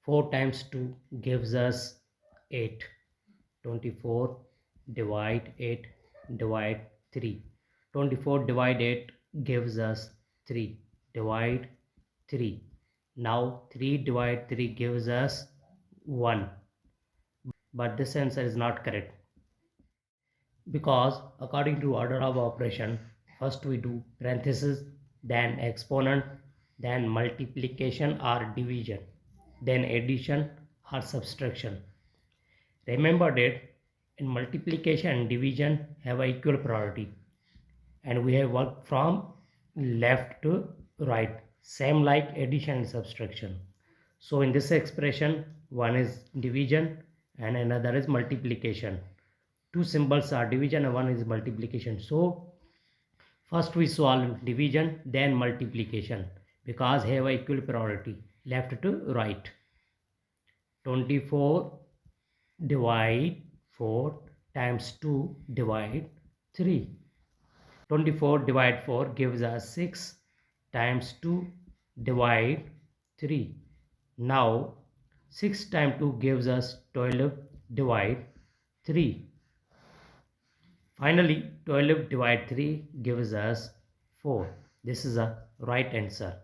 4 times 2 gives us 8. 24 divide 8 divide 3. 24 divide 8 gives us 3. Divide 3. Now 3 divide 3 gives us 1. But this answer is not correct, because according to order of operation, first we do parenthesis, then exponent, then multiplication or division, then addition or subtraction. Remember that in multiplication and division have a equal priority, and we have worked from left to right, same like addition and subtraction. So in this expression, one is division and another is multiplication. Two symbols are division and one is multiplication. So first we solve division, then multiplication, because have equal priority left to right. 24 divide 4 times 2 divide 3. 24 divide 4 gives us 6 times 2 divide 3. Now 6 times 2 gives us 12 divide 3. Finally 12 divide 3 gives us 4. This is a right answer.